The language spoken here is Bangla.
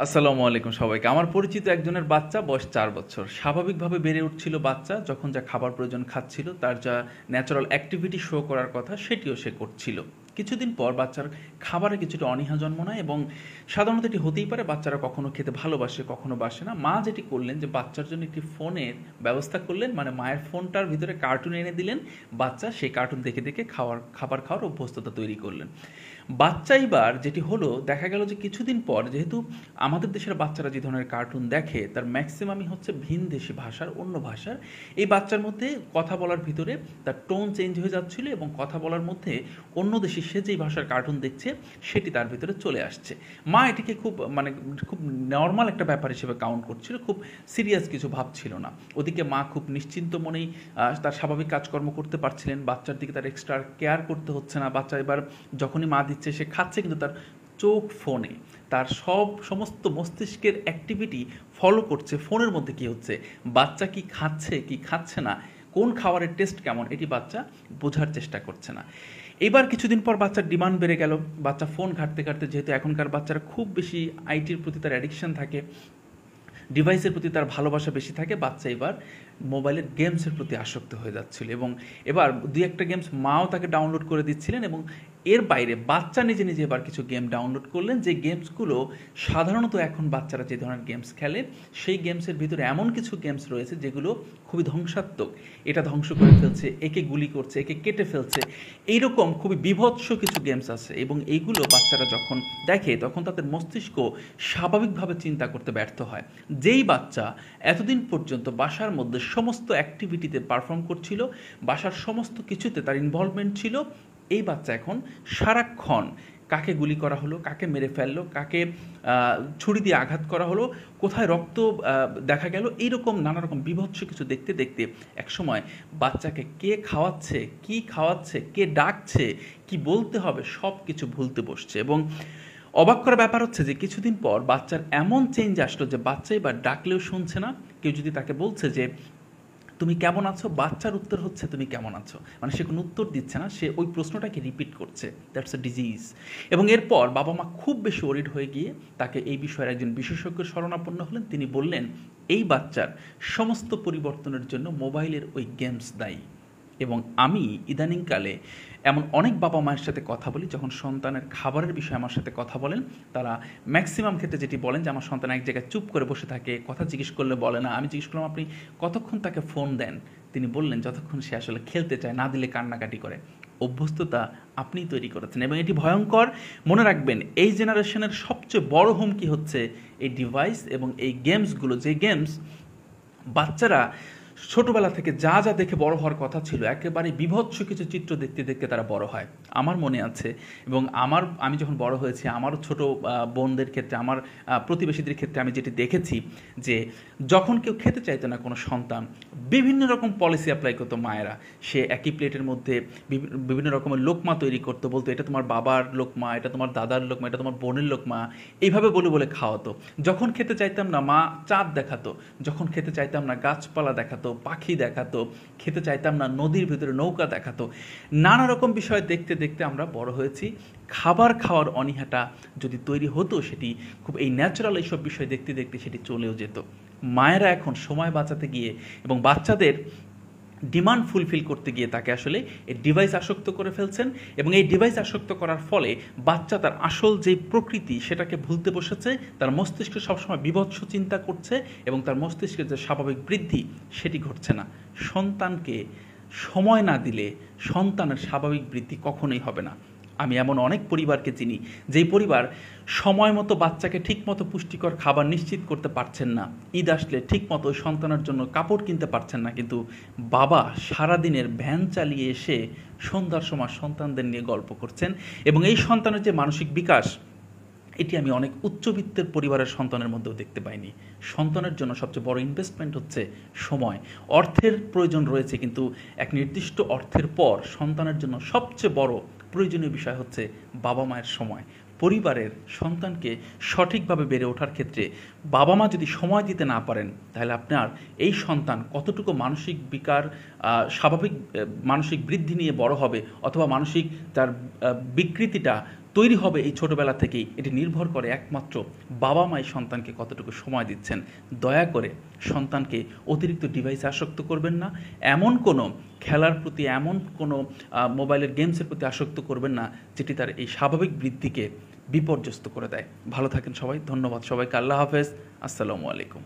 আসসালামু আলাইকুম সবাইকে। আমার পরিচিত একজনের বাচ্চা বয়স ৪ বছর। স্বাভাবিকভাবে বেড়ে উঠছিল বাচ্চা। যখন যা খাবার প্রয়োজন খাচ্ছিল, তার যা ন্যাচারাল অ্যাক্টিভিটি শো করার কথা সেটিও সে করছিল। কিছুদিন পর বাচ্চার খাবারে কিছুটা অনীহা জন্ম নেয় এবং সাধারণত এটি হতেই পারে, বাচ্চারা কখনো খেতে ভালোবাসে, কখনো বাসে না। মা যেটি করলেন যে বাচ্চার জন্য একটি ফোনের ব্যবস্থা করলেন, মানে মায়ের ফোনটার ভিতরে কার্টুন এনে দিলেন। বাচ্চা সেই কার্টুন দেখে দেখে খাবার খাওয়ার অভ্যস্ততা তৈরি করলেন। বাচ্চা এবার যেটি হলো, দেখা গেল যে কিছুদিন পর, যেহেতু আমাদের দেশের বাচ্চারা যে ধরনের কার্টুন দেখে তার ম্যাক্সিমামই হচ্ছে ভিনদেশি ভাষার, অন্য ভাষার। এই বাচ্চার মধ্যে কথা বলার ভিতরে তার টোন চেঞ্জ হয়ে যাচ্ছিল এবং কথা বলার মধ্যে অন্য দেশি সে যেই ভাষার কার্টুন দেখছে সেটি তার ভিতরে চলে আসছে। মা এটিকে খুব নর্মাল একটা ব্যাপার হিসেবে কাউন্ট করছিল, খুব সিরিয়াস কিছু ভাবছিল না। ওদিকে মা খুব নিশ্চিন্ত মনেই তার স্বাভাবিক কাজকর্ম করতে পারছিলেন। বাচ্চার দিকে তার এক্সট্রা কেয়ার করতে হচ্ছে না। বাচ্চা এবার যখনই মা দিচ্ছে সে খাচ্ছে, কিন্তু তার চোখ ফোনে, তার সমস্ত মস্তিষ্কের অ্যাক্টিভিটি ফলো করছে ফোনের মধ্যে কী হচ্ছে, বাচ্চা কি খাচ্ছে কি খাচ্ছে না, কোন খাবারের টেস্ট কেমন, এটি বাচ্চা বোঝার চেষ্টা করছে না। এবার কিছুদিন পর বাচ্চার ডিমান্ড বেড়ে গেল। বাচ্চা ফোন ঘাঁটতে ঘাঁটতে, যেহেতু এখনকার বাচ্চারা খুব বেশি আইটির প্রতি তার অ্যাডিকশন থাকে, ডিভাইসের প্রতি তার ভালোবাসা বেশি থাকে, বাচ্চা এবার মোবাইলের গেমসের প্রতি আসক্ত হয়ে যাচ্ছিল এবং এবার দুই একটা গেমস মাও তাকে ডাউনলোড করে দিচ্ছিলেন এবং এর বাইরে বাচ্চা নিজে নিজে এবার কিছু গেম ডাউনলোড করলেন, যে গেমসগুলো সাধারণত এখন বাচ্চারা যে ধরনের গেমস খেলে সেই গেমসের ভিতরে এমন কিছু গেমস রয়েছে যেগুলো খুবই ধ্বংসাত্মক। এটা ধ্বংস করে ফেলছে, একে গুলি করছে, একে কেটে ফেলছে, এইরকম খুবই বীভৎস কিছু গেমস আছে এবং এইগুলো বাচ্চারা যখন দেখে তখন তাদের মস্তিষ্ক স্বাভাবিকভাবে চিন্তা করতে ব্যর্থ হয়। যেই বাচ্চা এতদিন পর্যন্ত বাসার মধ্যে সমস্ত অ্যাক্টিভিটিতে পারফর্ম করছিল, বাসার সমস্ত কিছুতে তার ইনভলভমেন্ট ছিল, এই বাচ্চা এখন সারাক্ষণ কাকে গুলি করা হলো, কাকে মেরে ফেললো, কাকে ছুরি দিয়ে আঘাত করা হলো, কোথায় রক্ত দেখা গেল, এইরকম নানা রকম বীভৎস কিছু দেখতে দেখতে একসময় বাচ্চাকে কে খাওয়াচ্ছে, কে ডাকছে, কি বলতে হবে, সব কিছু ভুলতে বসছে। এবং অবাক করা ব্যাপার হচ্ছে যে কিছুদিন পর বাচ্চার এমন চেঞ্জ আসলো যে বাচ্চা এবার ডাকলেও শুনছে না। কেউ যদি তাকে বলছে যে তুমি কেমন আছো, বাচ্চার উত্তর হচ্ছে তুমি কেমন আছো, মানে সে কোনো উত্তর দিচ্ছে না, সে ওই প্রশ্নটাকে রিপিট করছে। That's a disease. এবং এরপর বাবা মা খুব বেশি ওরিড হয়ে গিয়ে তাকে এই বিষয়ের একজন বিশেষজ্ঞ শরণাপন্ন হলেন। তিনি বললেন এই বাচ্চার সমস্ত পরিবর্তনের জন্য মোবাইলের ওই গেমস দায়ী। এবং আমি ইদানিংকালে এমন অনেক বাবা মায়ের সাথে কথা বলি, যখন সন্তানের খাবারের বিষয়ে আমার সাথে কথা বলেন, তারা ম্যাক্সিমাম ক্ষেত্রে যেটি বলেন যে আমার সন্তান এক জায়গায় চুপ করে বসে থাকে, কথা জিজ্ঞেস করলে বলে না। আমি জিজ্ঞেস করলাম আপনি কতক্ষণ তাকে ফোন দেন, তিনি বললেন যতক্ষণ সে আসলে খেলতে চায়, না দিলে কান্নাকাটি করে। অভ্যস্ততা আপনিই তৈরি করেছেন এবং এটি ভয়ঙ্কর। মনে রাখবেন এই জেনারেশনের সবচেয়ে বড় হুমকি হচ্ছে এই ডিভাইস এবং এই গেমসগুলো, যে গেমস বাচ্চারা ছোটবেলা থেকে যা যা দেখে বড় হওয়ার কথা ছিল, একেবারে বিভৎস কিছু চিত্র দেখতে দেখতে তারা বড় হয়। আমার মনে আছে এবং আমি যখন বড় হয়েছি, আমারও ছোট বোনদের ক্ষেত্রে, আমার প্রতিবেশীদের ক্ষেত্রে আমি যেটি দেখেছি যে যখন কেউ খেতে চাইতো না কোনো সন্তান, বিভিন্ন রকম পলিসি অ্যাপ্লাই করতো মায়েরা। সে একই প্লেটের মধ্যে বিভিন্ন রকমের লোকমা তৈরি করতো, বলতো এটা তোমার বাবার লোকমা, এটা তোমার দাদার লোকমা, এটা তোমার বোনের লোকমা, এইভাবে বলে বলে খাওয়াতো। যখন খেতে চাইতাম না মা চাঁদ দেখাতো, যখন খেতে চাইতাম না গাছপালা দেখাতো, পাখি দেখাতো, খেতে চাইতাম না নদীর ভিতরে নৌকা দেখাতো। নানা রকম বিষয় দেখতে দেখতে আমরা বড় হয়েছি। খাবার খাওয়ার অনীহাটা যদি তৈরি হতো, সেটি খুব এই ন্যাচারাল এইসব বিষয় দেখতে দেখতে সেটি চলেও যেত। মায়েরা এখন সময় বাঁচাতে গিয়ে এবং বাচ্চাদের ডিমান্ড ফুলফিল করতে গিয়ে তাকে আসলে এই ডিভাইস আসক্ত করে ফেলছেন এবং এই ডিভাইস আসক্ত করার ফলে বাচ্চা তার আসল যে প্রকৃতি সেটাকে ভুলতে বসেছে। তার মস্তিষ্কে সবসময় বিভৎস চিন্তা করছে এবং তার মস্তিষ্কের যে স্বাভাবিক বৃদ্ধি সেটি ঘটছে না। সন্তানকে সময় না দিলে সন্তানের স্বাভাবিক বৃদ্ধি কখনোই হবে না। আমি এমন অনেক পরিবারকে চিনি যেই পরিবার সময় মতো বাচ্চাকে ঠিকমতো পুষ্টিকর খাবার নিশ্চিত করতে পারছেন না। ঈদ আসলে ঠিকমতো ওই সন্তানের জন্য কাপড় কিনতে পারছেন না, কিন্তু বাবা সারাদিনের ভ্যান চালিয়ে এসে সন্ধ্যার সময় সন্তানদের নিয়ে গল্প করছেন। এবং এই সন্তানের যে মানসিক বিকাশ, এটি আমি অনেক উচ্চবিত্তের পরিবারের সন্তানের মধ্যেও দেখতে পাইনি। সন্তানের জন্য সবচেয়ে বড় ইনভেস্টমেন্ট হচ্ছে সময়। অর্থের প্রয়োজন রয়েছে, কিন্তু এক নির্দিষ্ট অর্থের পর সন্তানের জন্য সবচেয়ে বড় প্রয়োজনীয় বিষয় হচ্ছে বাবা মায়ের সময়। পরিবারের সন্তানকে সঠিকভাবে বেড়ে ওঠার ক্ষেত্রে বাবা মা যদি সময় দিতে না পারেন, তাহলে আপনার এই সন্তান কতটুকু মানসিক বিকার, স্বাভাবিক মানসিক বৃদ্ধি নিয়ে বড় হবে, অথবা মানসিক তার বিকৃতিটা তৈরি হবে এই ছোটোবেলা থেকেই, এটি নির্ভর করে একমাত্র বাবা মাই সন্তানকে কতটুকু সময় দিচ্ছেন। দয়া করে সন্তানকে অতিরিক্ত ডিভাইসে আসক্ত করবেন না, এমন কোনো খেলার প্রতি, এমন কোনো মোবাইলের গেমসের প্রতি আসক্ত করবেন না যেটি তার এই স্বাভাবিক বৃদ্ধিকে বিপর্যস্ত করে দেয়। ভালো থাকেন সবাই, ধন্যবাদ সবাইকে, আল্লাহ হাফেজ, আসসালামু আলাইকুম।